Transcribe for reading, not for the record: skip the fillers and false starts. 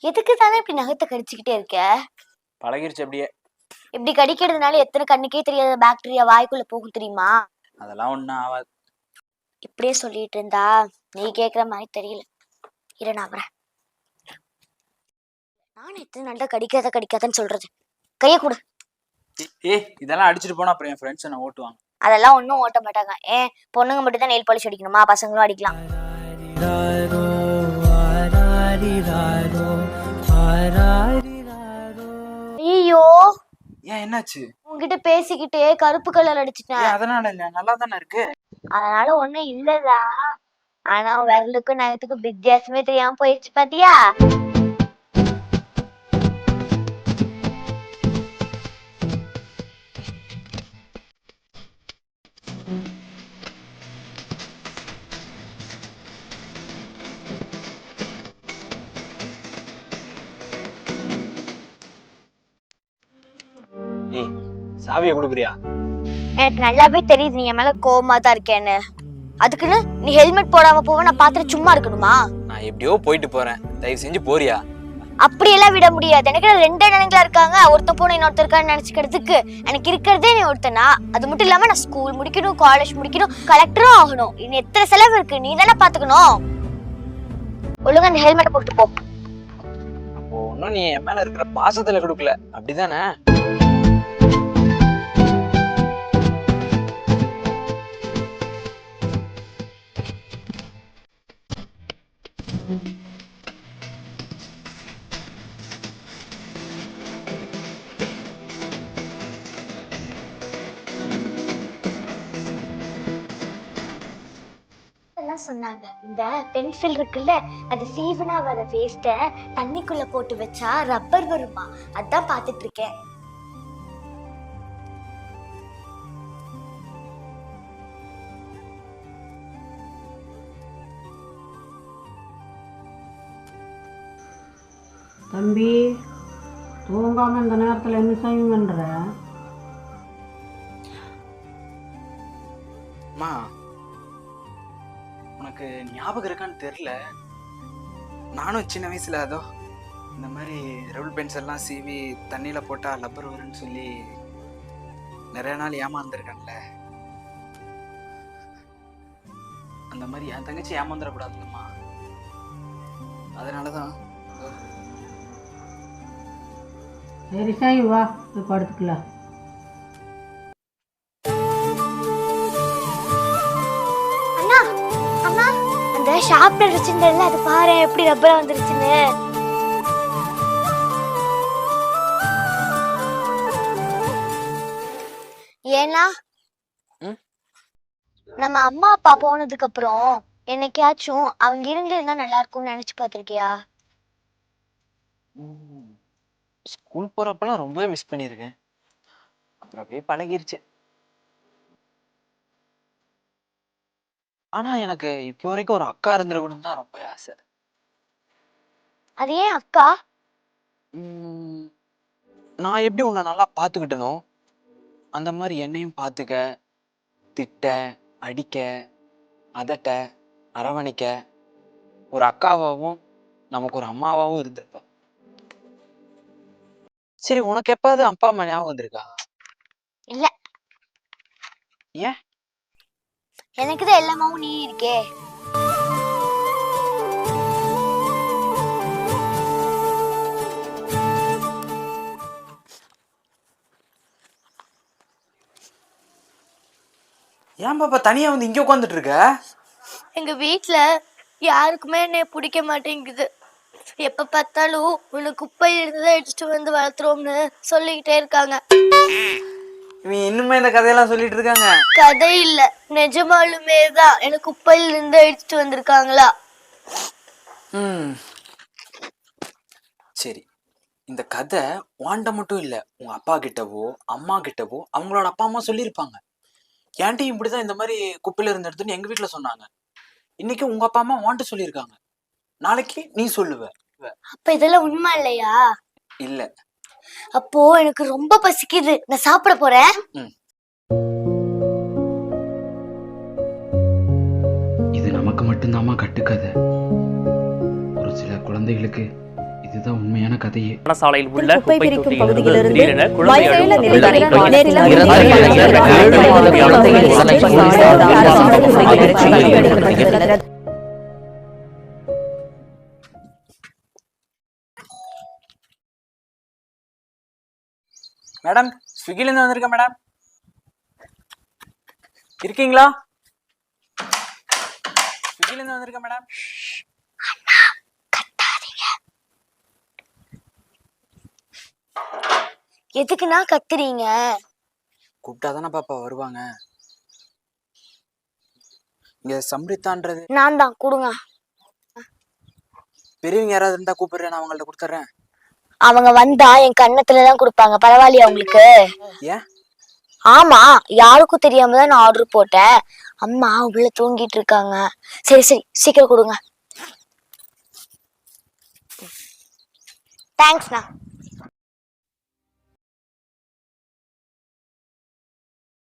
எதுக்கு தானே இப்படி நகத்தை கடிச்சுக்கிட்டே இருக்க? பழகிருச்சு அப்படியே. இப்படி கடிக்கிறதுனால எத்தனை கண்ணுக்கே தெரியாத பாக்டீரியா வாய்க்குள்ள போகும் தெரியுமா? அதெல்லாம் ஒண்ணும் ஆகாது. இப்படியே சொல்லிட்டு இருந்தா நீ கேக்குற மாதிரி தெரியல. இரு நான் வரேன். நானும் எத்தனை நாள் கடிக்காதன்னு சொல்றது. கைய கொடு. இதெல்லாம் அடிச்சுட்டு போனா அப்புறம் என் ஃப்ரெண்ட்ஸ் என்ன ஓட்டுவாங்க. அதெல்லாம் ஒன்றும் ஓட்ட மாட்டாங்க. ஏன் பொண்ணுங்க மட்டும் தான் நெயில் பாலிஷ் அடிக்கணுமா? பசங்களும் அடிக்கலாம். ஐயோ, ஏன் என்னாச்சு? உன்கிட்ட பேசிக்கிட்டே கருப்பு கலர் அடிச்சிட்டேன். அதனால இல்ல, நல்லா தானே இருக்கு. அதனால ஒண்ணும் இல்லதா. ஆனா விரலுக்கும் நகத்துக்கும் வித்தியாசமே தெரியாம போயிடுச்சு பாத்தியா? சாவியை கொடுக்குறியா? எனக்கு நல்லாவே தெரியுது நீ என் மேல கோவமா தான் இருக்கேன்னு. அதுக்குன்னு நீ ஹெல்மெட் போடாம போவ நான் பாத்துட்டு சும்மா இருக்கணுமா? நான் எப்படியோ போயிட்டு போறேன், தயவு செஞ்சு போறியா? அப்படியெல்லாம் விட முடியாது. எனக்கு ரெண்டே நினைங்களா இருக்காங்க. ஒருத்த போன இன்னொருத்தர் இருக்கான்னு நினைச்சுக்கிறதுக்கு எனக்கு இருக்கிறதே நீ ஒருத்தனா. அது மட்டும் இல்லாம நான் ஸ்கூல் முடிக்கணும், காலேஜ் முடிக்கணும், கலெக்டரும் ஆகணும். இன்னும் எத்தனை செலவு இருக்கு, நீ தானே பாத்துக்கணும். ஒழுங்கா அந்த ஹெல்மெட்டை போட்டு போ. அப்போ ஒன்னும் நீ என் மேல இருக்கிற பாசத்துல கொடுக்கல, அப்படிதானே? சொன்னாங்க இந்த பென்சில் இருக்குல்ல, அது சீவனா வர வேஸ்ட தண்ணிக்குள்ள போட்டு வச்சா ரப்பர் வருமா. அதான் பாத்துட்டு இருக்கேன். தம்பி, தூங்காம இந்த நேரத்துல என்ன செய்யும் பண்ற? அம்மா, உனக்கு ஞாபகம் இருக்கான்னு தெரியல, நானும் சின்ன வயசுல அதோ இந்த மாதிரி ரவுல் பென்சில்லாம் சீவி தண்ணியில போட்டா லப்பர் வரும்னு சொல்லி நிறைய நாள் ஏமாந்துருக்கேன்ல. அந்த மாதிரி என் தங்கச்சி ஏமாந்துடக்கூடாதுங்கம்மா. அதனாலதான். சரி சாய், வா போய் படுத்துக்கலாம். அண்ணா, அண்ணா, அந்த ஷார்ப்னர் வச்சிருந்தேன்ல, அது பாரு எப்படி ரப்பரா வந்துருச்சுன்னு. ஏன்னா நம்ம அம்மா அப்பா போனதுக்கு அப்புறம் என்னைக்காச்சும் அவங்க இருந்திருந்தா நல்லா இருக்கும்னு நினைச்சு பாத்திருக்கியா? ஸ்கூல் போறப்பெல்லாம் ரொம்பவே மிஸ் பண்ணியிருக்கேன். அப்புறம் அப்படியே பழகிருச்சு. ஆனா எனக்கு இப்போ வரைக்கும் ஒரு அக்கா இருந்திருக்கணும் தான் ரொம்ப ஆசை. அது ஏன் அக்கா? நான் எப்படி உன்னை நல்லா பார்த்துக்கிட்டனோ அந்த மாதிரி என்னையும் பார்த்துக்க, திட்ட, அடிக்க, அதட்ட, அரவணைக்க ஒரு அக்காவாகவும் நமக்கு ஒரு அம்மாவாகவும் இருந்திருப்பா. சரி, உனக்கு எப்பாவது அப்பா அம்மா ஞாபகம் வந்திருக்கா? இல்ல. ஏன்? எனக்குதான் எல்லாமாவும் நீ இருக்கே. ஏன் பாப்பா தனியா வந்து இங்க உட்காந்துட்டு இருக்க? எங்க வீட்டுல யாருக்குமே என்னை பிடிக்க மாட்டேங்குது. எப்ப பார்த்தாலும் உனக்கு குப்பையில இருந்துதான் எடுத்துட்டு வந்து வளர்த்துறோம்னு சொல்லிக்கிட்டே இருக்காங்க. இவன் இன்னுமே இந்த கதையெல்லாம் சொல்லிட்டு இருக்காங்க. கதை இல்ல, நிஜமாலுமே தான் எனக்கு குப்பையில இருந்து எடுத்துட்டு வந்திருக்காங்களா. சரி, இந்த கதை வாண்ட மட்டும் இல்ல, உங்க அப்பா கிட்டவோ அம்மா கிட்டவோ அவங்களோட அப்பா அம்மா சொல்லியிருப்பாங்க. ஏன்ட்டையும் இப்படிதான் இந்த மாதிரி குப்பையில இருந்து எடுத்துன்னு எங்க வீட்டுல சொன்னாங்க. இன்னைக்கு உங்க அப்பா அம்மா வாண்ட சொல்லியிருக்காங்க, நாளைக்கு நீ சொல்லுவ. அப்ப இதெல்லாம் உண்மை இல்லையா? இல்ல. அப்போ எனக்கு ரொம்ப பசிக்குது, நான் சாப்பிட போறேன். இது நமக்கு மட்டும்தாம்மா கட்டுக்கதை. ஒரு சில குழந்தைகளுக்கு இதுதான் உண்மையான கதையே. சாலையில் உள்ள குப்பை பிரிக்கும் தொட்டியிலிருந்து பகுதியிலிருந்து திடீரென குழந்தை மயிலேல அழும் நிலையில் குரல் நேரில் மேடம், ஸ்விக்கில இருந்து வந்திருக்கேன் மேடம். இருக்கீங்களா? ஸ்விக்கில இருந்து வந்திருக்கேன் மேடம். எதுக்குன்னா கத்துறீங்க? கூப்பிட்டாதானே பாப்பா வருவாங்க. இங்க சம்ரித்தான்றது நான் தான், கொடுங்க. பெரியவங்க யாராவது இருந்தா கூப்பிடுறேன், நான் அவங்கள்ட்ட கொடுத்துட்றேன். அவங்க வந்தா என் கண்ணத்துலதான் கொடுப்பாங்க. பரவாயில்லையா உங்களுக்கு? ஏன்? ஆமா, யாருக்கும் தெரியாம தான் நான் ஆர்டர் போட்டேன். அம்மா உள்ள தூங்கிட்டு இருக்காங்க. சரி சரி, சீக்கிரம் கொடுங்க. தேங்க்ஸ்ண்ணா.